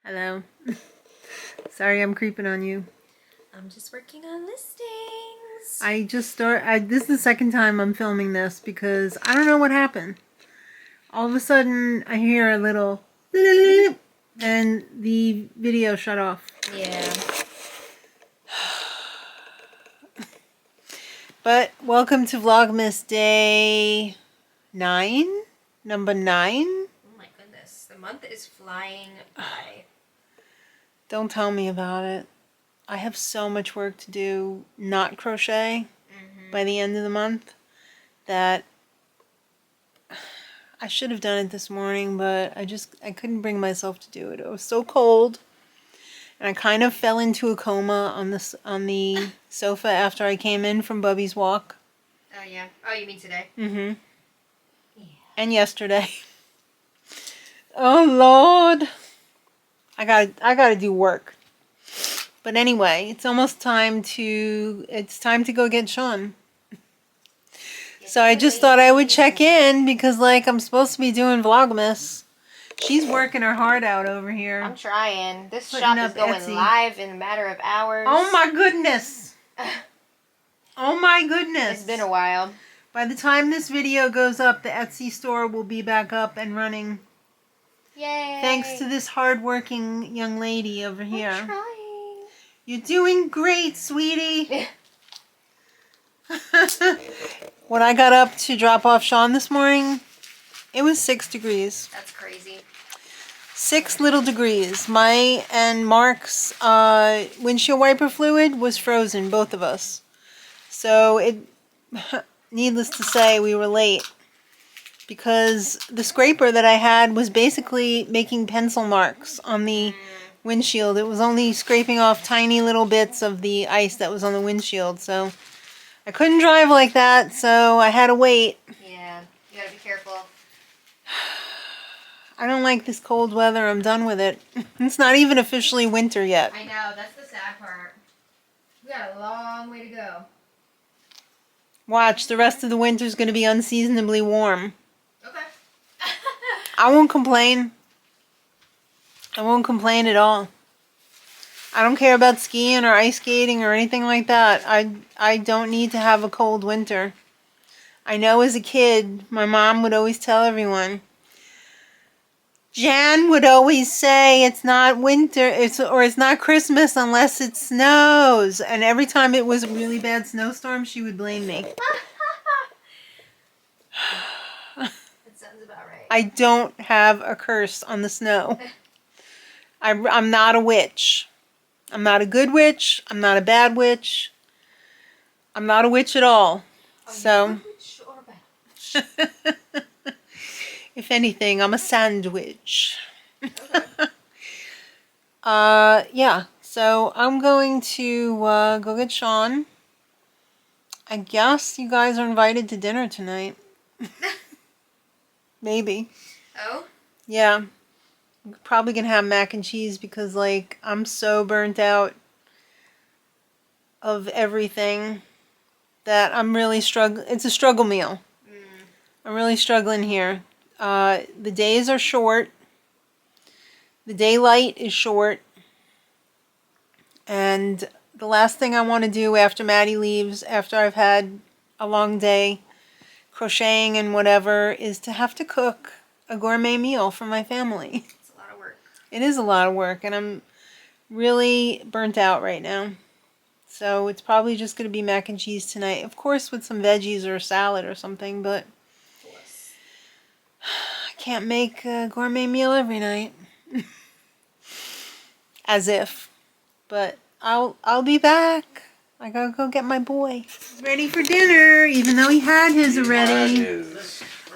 Hello. Sorry I'm creeping on you. I'm just working on listings. This is the second time I'm filming this because I don't know what happened. All of a sudden I hear a little and the video shut off. Yeah. But welcome to Vlogmas day 9? Number 9? Oh my goodness. The month is flying by. Don't tell me about it. I have so much work to do, not crochet, by the end of the month, that I should have done it this morning, but I couldn't bring myself to do it. It was so cold, and I kind of fell into a coma on the sofa after I came in from Bubby's walk. Oh yeah. Oh, you mean today? Mm-hmm. Yeah. And yesterday. Oh Lord. I gotta do work. But anyway, it's almost time to go get Sean. So I just thought I would check in because, like, I'm supposed to be doing Vlogmas. She's working her heart out over here. I'm trying. This Putting shop up is going Etsy. live in a matter of hours. Oh my goodness. Oh my goodness. It's been a while. By the time this video goes up, the Etsy store will be back up and running. Yay. Thanks to this hardworking young lady over here. I'm trying. You're doing great, sweetie. When I got up to drop off Sean this morning, it was 6 degrees. That's crazy. 6 little degrees. My and Mark's windshield wiper fluid was frozen, both of us. So needless to say, we were late because the scraper that I had was basically making pencil marks on the windshield. It was only scraping off tiny little bits of the ice that was on the windshield, so I couldn't drive like that, so I had to wait. Yeah, you gotta be careful. I don't like this cold weather. I'm done with it. It's not even officially winter yet. I know, that's the sad part. We got a long way to go. Watch, the rest of the winter's going to be unseasonably warm. Okay. I won't complain. I won't complain at all. I don't care about skiing or ice skating or anything like that. I don't need to have a cold winter. I know as a kid, my mom would always tell everyone, Jan would always say it's not winter, it's not Christmas unless it snows. And every time it was a really bad snowstorm, she would blame me. That sounds about right. I don't have a curse on the snow. I'm not a witch. I'm not a good witch. I'm not a bad witch. I'm not a witch at all. So, if anything, I'm a sandwich. Okay. Yeah. So I'm going to go get Sean. I guess you guys are invited to dinner tonight. Maybe. Oh? Yeah. I'm probably gonna have mac and cheese because, like, I'm so burnt out of everything that I'm really struggling. It's a struggle meal. I'm really struggling here. The days are short. The daylight is short. And the last thing I want to do after Maddie leaves, after I've had a long day crocheting and whatever, is to have to cook a gourmet meal for my family. It's a lot of work. It is a lot of work, and I'm really burnt out right now. So it's probably just going to be mac and cheese tonight. Of course, with some veggies or a salad or something, but I can't make a gourmet meal every night. As if. But I'll be back. I gotta go get my boy. He's ready for dinner, even though he had his already.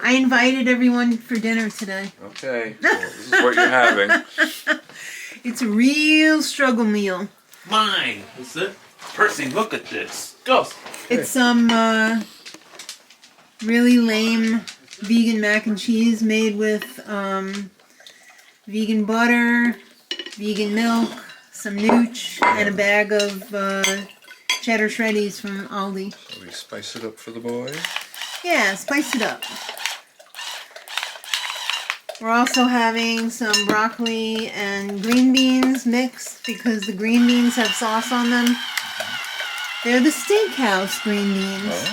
I invited everyone for dinner today. Okay, well, this is what you're having. It's a real struggle meal. Mine. Is it? Percy, look at this. Go. It's some really lame vegan mac and cheese made with vegan butter, vegan milk, some nooch, and a bag of cheddar shreddies from Aldi. Shall we spice it up for the boy? Yeah, spice it up. We're also having some broccoli and green beans mixed because the green beans have sauce on them. They're the steakhouse green beans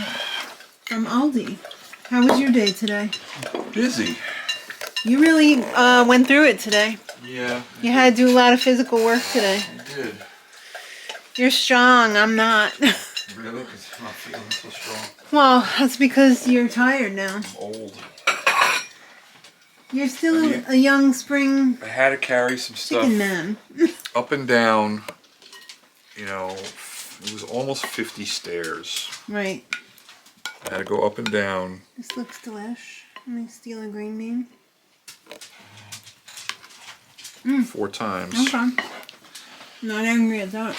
from Aldi. How was your day today? Busy. You really went through it today. Yeah. You had to do a lot of physical work today. I did. You're strong, I'm not. Really? Because I'm not feeling so strong. Well, that's because you're tired now. I'm old. You're still a young spring I had to carry some stuff chicken man. up and down. You know, it was almost 50 stairs. Right. I had to go up and down. This looks delish. Let me steal a green bean. 4 times. Okay. Not angry at that.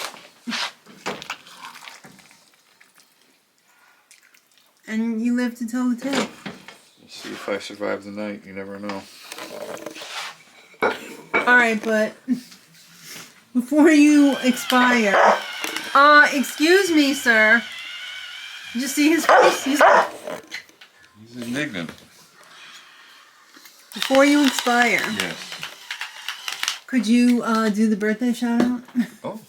And you live to tell the tale. We'll see if I survive the night. You never know. Alright, but before you expire, excuse me, sir. Did you see his face? He's indignant. Before you expire, Yes. could you do the birthday shout out? Oh.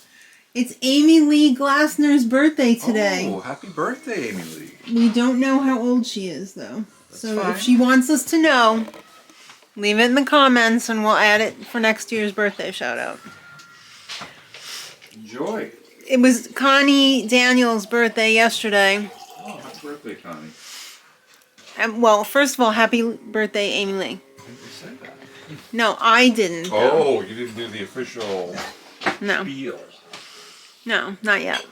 It's Amy Lee Glassner's birthday today. Oh, happy birthday, Amy Lee. We don't know how old she is, though. So fine. if she wants us to know, leave it in the comments and we'll add it for next year's birthday shout out. Enjoy. It was Connie Daniels' birthday yesterday. Oh, happy birthday, Connie. And, well, first of all, happy birthday, Amy Lee. I think you said that. No, I didn't. Oh, you didn't do the official No. spiel. No, not yet.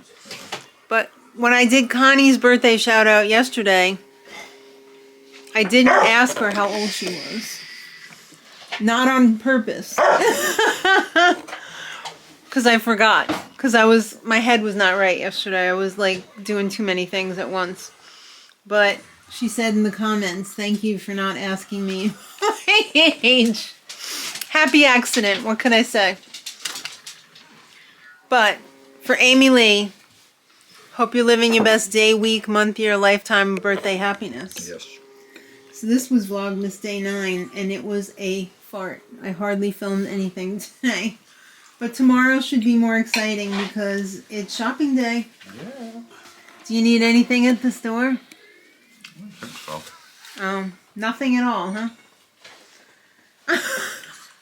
But when I did Connie's birthday shout out yesterday, I didn't ask her how old she was. Not on purpose. Because I forgot. Because my head was not right yesterday. I was like doing too many things at once. But she said in the comments, thank you for not asking me my age. Happy accident. What can I say? But for Amy Lee, hope you're living your best day, week, month, year, lifetime of birthday happiness. Yes. So this was Vlogmas Day 9, and it was a fart. I hardly filmed anything today. But tomorrow should be more exciting because it's shopping day. Yeah. Do you need anything at the store? I think so. Nothing at all, huh?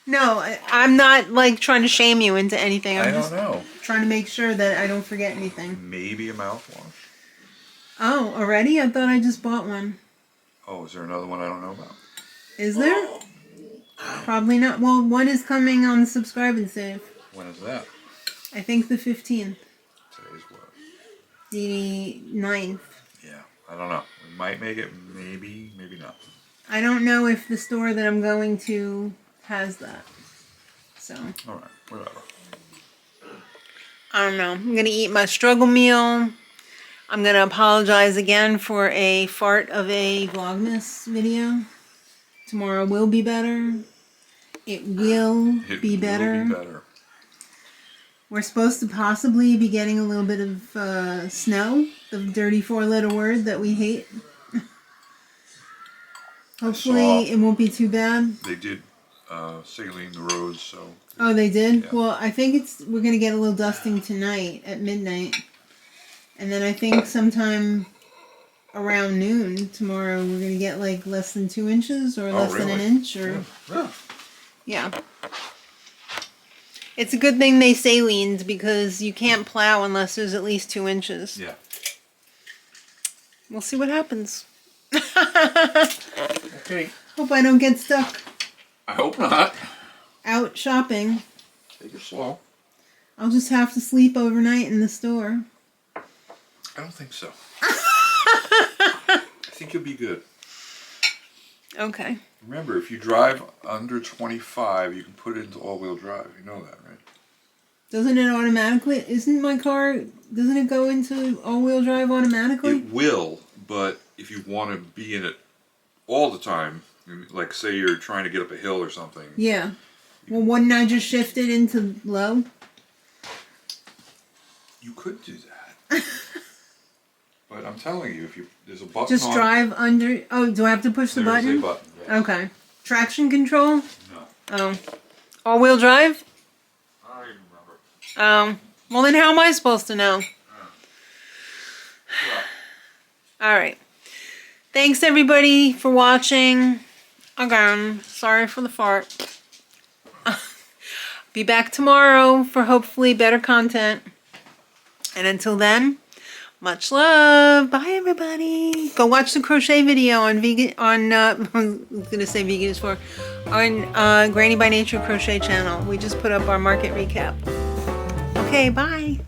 No, I'm not like trying to shame you into anything. I'm I don't just know. trying to make sure that I don't forget anything. Maybe a mouthwash. Oh, already? I thought I just bought one. Oh, is there another one I don't know about? Is there? Probably not. Well, one is coming on Subscribe and Save. When is that? I think the 15th. Today's what? The 9th. Yeah, I don't know. We might make it. Maybe, maybe not. I don't know if the store that I'm going to has that. So, All right, whatever. I don't know. I'm going to eat my struggle meal. I'm going to apologize again for a fart of a Vlogmas video. Tomorrow will be better. It will be better. It will be better. We're supposed to possibly be getting a little bit of snow, the dirty 4-letter word that we hate. Hopefully it won't be too bad. They did saline the roads, so. Oh, they did? Yeah. Well, I think we're going to get a little dusting tonight at midnight. And then I think sometime around noon tomorrow we're going to get like less than 2 inches or less than an really? inch. Or Yeah. yeah. It's a good thing they salined because you can't plow unless there's at least 2 inches. Yeah. We'll see what happens. Okay. Hope I don't get stuck I hope not. out shopping. Take it slow. I'll just have to sleep overnight in the store. I don't think so. I think you'll be good. Okay. Remember, if you drive under 25, you can put it into all-wheel drive. You know that, right? Doesn't it automatically? Isn't my car? Doesn't it go into all-wheel drive automatically? It will, but if you want to be in it all the time, like say you're trying to get up a hill or something. Yeah. Well, wouldn't I just shift it into low? You could do that. But I'm telling you, if you there's a button Just on drive under. Oh, do I have to push the There is button? a button. Yeah. Okay. Traction control? No. Oh. All-wheel drive? I don't even remember. Well then how am I supposed to know? Alright. Thanks everybody for watching. Again, sorry for the fart. Be back tomorrow for hopefully better content. And until then, much love. Bye everybody. Go watch the crochet video on I was gonna say vegan is for on Granny by Nature crochet channel. We just put up our market recap. Okay, bye.